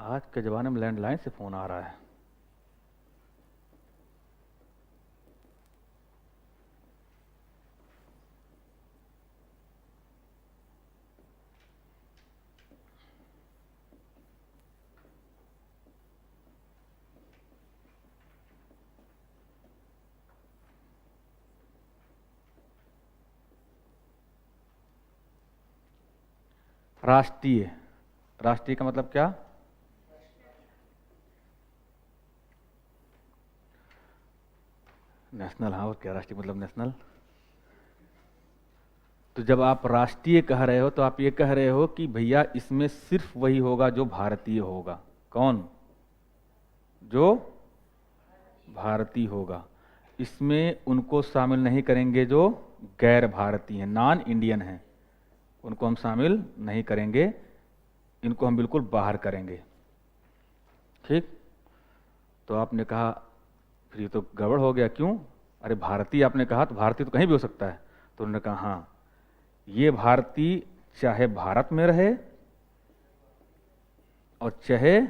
आज के ज़माने में लैंडलाइन से फ़ोन आ रहा है। राष्ट्रीय, राष्ट्रीय का मतलब क्या? नेशनल। हाँ, और क्या राष्ट्रीय मतलब नेशनल। तो जब आप राष्ट्रीय कह रहे हो तो आप ये कह रहे हो कि भैया इसमें सिर्फ वही होगा जो भारतीय होगा। कौन? जो भारतीय होगा। इसमें उनको शामिल नहीं करेंगे जो गैर भारतीय हैं, नॉन इंडियन हैं, उनको हम शामिल नहीं करेंगे, इनको हम बिल्कुल बाहर करेंगे। ठीक। तो आपने कहा फिर ये तो गड़बड़ हो गया। क्यों? अरे भारतीय आपने कहा, तो भारतीय तो कहीं भी हो सकता है। तो उन्होंने कहा हाँ, ये भारतीय चाहे भारत में रहे और चाहे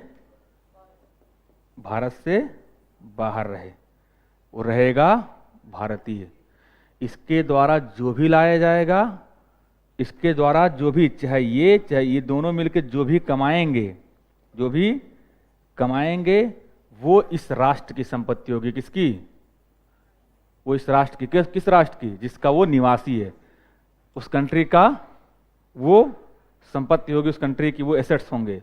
भारत से बाहर रहे, वो रहेगा भारतीय। इसके द्वारा जो भी लाया जाएगा, इसके द्वारा जो भी चाहे ये दोनों मिलकर जो भी कमाएंगे वो इस राष्ट्र की संपत्ति होगी। किसकी? वो इस राष्ट्र की। किस राष्ट्र की? जिसका वो निवासी है, उस कंट्री का वो संपत्ति होगी, उस कंट्री की वो एसेट्स होंगे,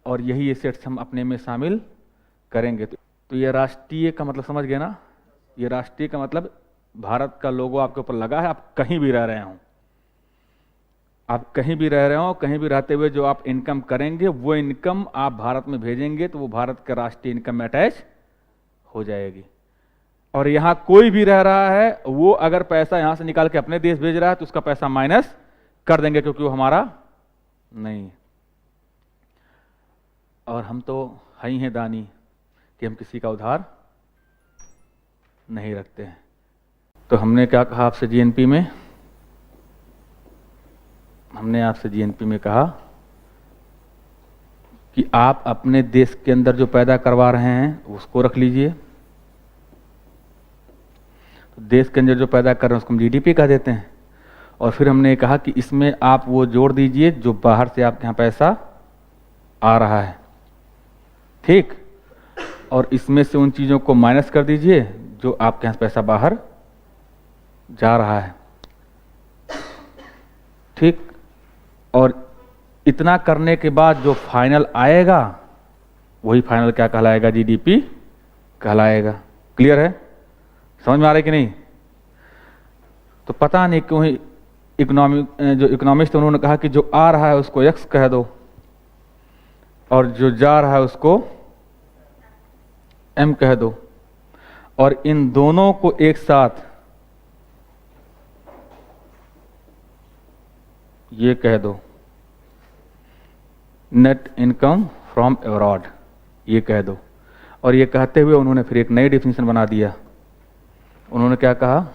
और यही एसेट्स हम अपने में शामिल करेंगे। तो ये राष्ट्रीय का मतलब समझ गए ना? ये राष्ट्रीय का मतलब भारत का लोगो आपके ऊपर लगा है, आप कहीं भी रह रहे हो, आप कहीं भी रह रहे हो, कहीं भी रहते हुए जो आप इनकम करेंगे वो इनकम आप भारत में भेजेंगे तो वो भारत का राष्ट्रीय इनकम में अटैच हो जाएगी। और यहाँ कोई भी रह रहा है, वो अगर पैसा यहाँ से निकाल के अपने देश भेज रहा है तो उसका पैसा माइनस कर देंगे, क्योंकि वो हमारा नहीं। और हम तो ही हैं दानी कि हम किसी का उधार नहीं रखते हैं। तो हमने क्या कहा आपसे जीएनपी में? हमने आपसे जीएनपी में कहा कि आप अपने देश के अंदर जो पैदा करवा रहे हैं उसको रख लीजिए। तो देश के अंदर जो पैदा कर रहे हैं उसको हम जीडीपी कह देते हैं। और फिर हमने कहा कि इसमें आप वो जोड़ दीजिए जो बाहर से आपके यहाँ पैसा आ रहा है। ठीक। और इसमें से उन चीज़ों को माइनस कर दीजिए जो आपके यहाँ पैसा बाहर जा रहा है। ठीक। और इतना करने के बाद जो फाइनल आएगा वही फाइनल क्या कहलाएगा? जीडीपी कहलाएगा। क्लियर है? समझ में आ रहा है कि नहीं? तो पता नहीं क्यों जो इकोनॉमिस्ट उन्होंने कहा कि जो आ रहा है उसको एक्स कह दो और जो जा रहा है उसको एम कह दो, और इन दोनों को एक साथ ये कह दो नेट इनकम फ्रॉम अब्रॉड, ये कह दो। और ये कहते हुए उन्होंने फिर एक नई डेफिनेशन बना दिया। उन्होंने क्या कहा?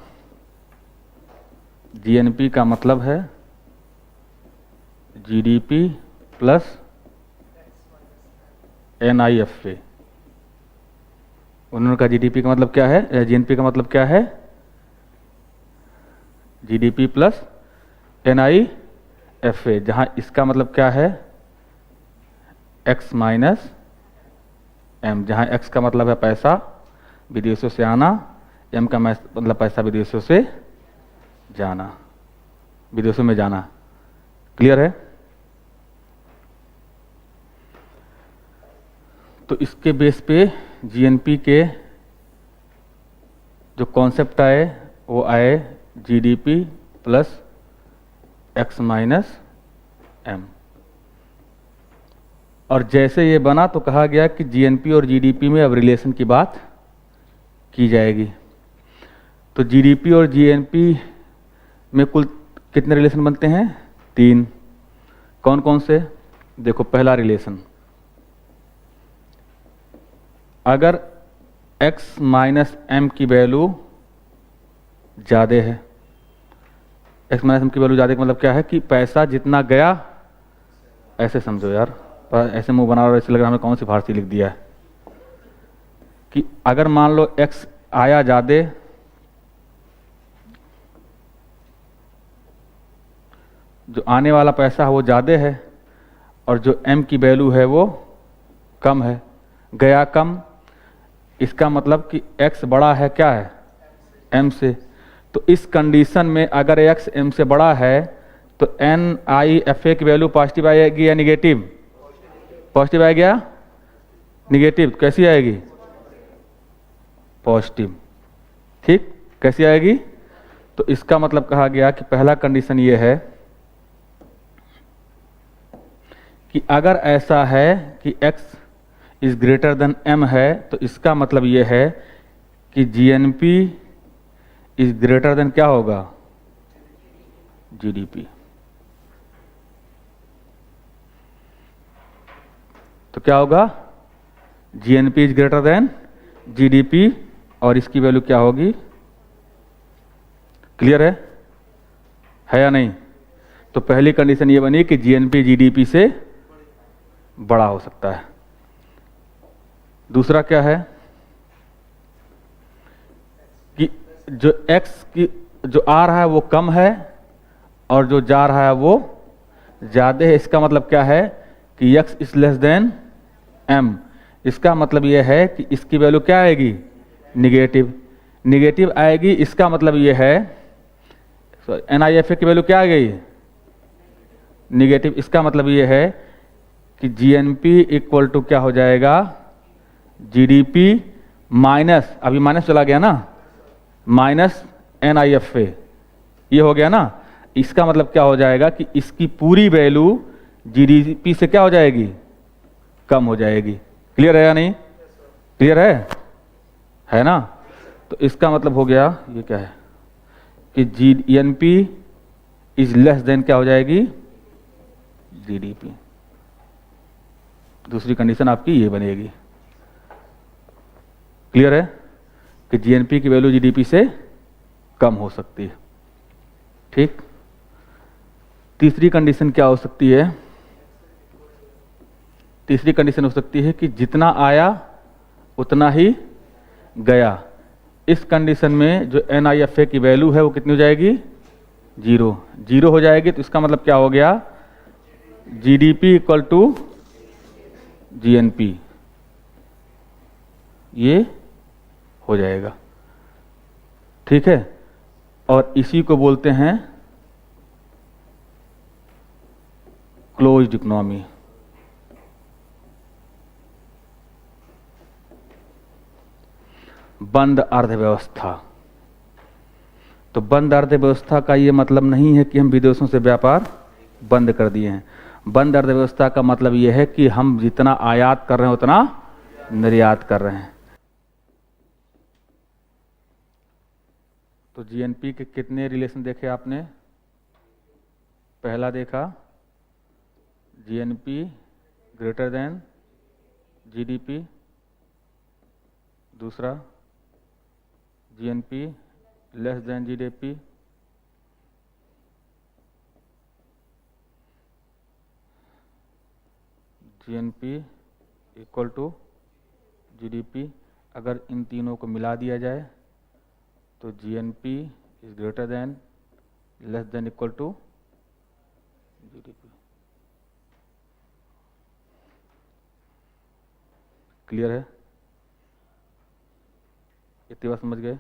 जीएनपी का मतलब है जीडीपी प्लस एनआईएफए। उन्होंने कहा जीडीपी का मतलब क्या है, जीएनपी का मतलब क्या है? जीडीपी प्लस एनआईएफए, जहां इसका मतलब क्या है? एक्स माइनस एम, जहां एक्स का मतलब है पैसा विदेशों से आना, एम का मतलब पैसा विदेशों से जाना, विदेशों में जाना। क्लियर है? तो इसके बेस पे जीएनपी के जो कॉन्सेप्ट आए वो आए GDP plus X minus M. और जैसे ये बना तो कहा गया कि जीएनपी और जीडीपी में अब रिलेशन की बात की जाएगी। तो जीडीपी और जीएनपी में कुल कितने रिलेशन बनते हैं? 3। कौन कौन से? देखो, पहला रिलेशन, अगर x माइनस एम की वैल्यू ज़्यादा है, x माइनस एम की वैल्यू ज़्यादा का मतलब क्या है कि पैसा जितना गया, ऐसे समझो यार, पर ऐसे मुंह बना रहे हो, ऐसे लग रहा है हमें कौन सी फारसी लिख दिया है। कि अगर मान लो x आया ज़्यादा, जो आने वाला पैसा है वो ज़्यादा है और जो m की वैल्यू है वो कम है, गया कम, इसका मतलब कि x बड़ा है क्या है, m से। तो इस कंडीशन में अगर x m से बड़ा है तो NIFA की वैल्यू पॉजिटिव आएगी या निगेटिव? पॉजिटिव आएगी या निगेटिव? कैसी आएगी? पॉजिटिव। ठीक, कैसी आएगी? तो इसका मतलब कहा गया कि पहला कंडीशन ये है कि अगर ऐसा है कि x is greater then m है तो इसका मतलब ये है कि GNP इज ग्रेटर देन क्या होगा, GDP। तो क्या होगा, GNP is greater than GDP और इसकी वैल्यू क्या होगी? क्लियर है या नहीं? तो पहली कंडीशन ये बनी कि GNP GDP से बड़ा हो सकता है। दूसरा क्या है कि जो x की जो आ रहा है वो कम है और जो जा रहा है वो ज्यादा है। इसका मतलब क्या है कि x is less than m। इसका मतलब यह है कि इसकी वैल्यू क्या आएगी, निगेटिव। निगेटिव आएगी, इसका मतलब यह है NIFA की वैल्यू क्या आ गई, निगेटिव। इसका मतलब यह है कि GNP इक्वल टू क्या हो जाएगा, GDP माइनस, अभी माइनस चला गया ना, माइनस NIFA, ये हो गया ना। इसका मतलब क्या हो जाएगा कि इसकी पूरी वैल्यू GDP से क्या हो जाएगी, कम हो जाएगी। क्लियर है या नहीं? क्लियर है ना? तो इसका मतलब हो गया ये क्या है कि GNP इज लेस देन क्या हो जाएगी, GDP। दूसरी कंडीशन आपकी ये बनेगी। क्लियर है कि GNP की वैल्यू GDP से कम हो सकती है। ठीक, तीसरी कंडीशन क्या हो सकती है? तीसरी कंडीशन हो सकती है कि जितना आया उतना ही गया। इस कंडीशन में जो NIFA की वैल्यू है वो कितनी हो जाएगी, जीरो। जीरो हो जाएगी तो इसका मतलब क्या हो गया, GDP इक्वल टू GNP, ये हो जाएगा। ठीक है, और इसी को बोलते हैं क्लोज्ड इकोनॉमी। बंद अर्थव्यवस्था। तो बंद अर्थव्यवस्था का ये मतलब नहीं है कि हम विदेशों से व्यापार बंद कर दिए हैं। बंद अर्थव्यवस्था का मतलब ये है कि हम जितना आयात कर रहे हैं उतना निर्यात कर रहे हैं। तो GNP के कितने रिलेशन देखे आपने? पहला देखा GNP ग्रेटर देन GDP, दूसरा GNP less than GDP, GNP equal to GDP। अगर इन तीनों को मिला दिया जाए तो GNP is greater than less than equal to GDP। Clear है? इतनी बात समझ गए?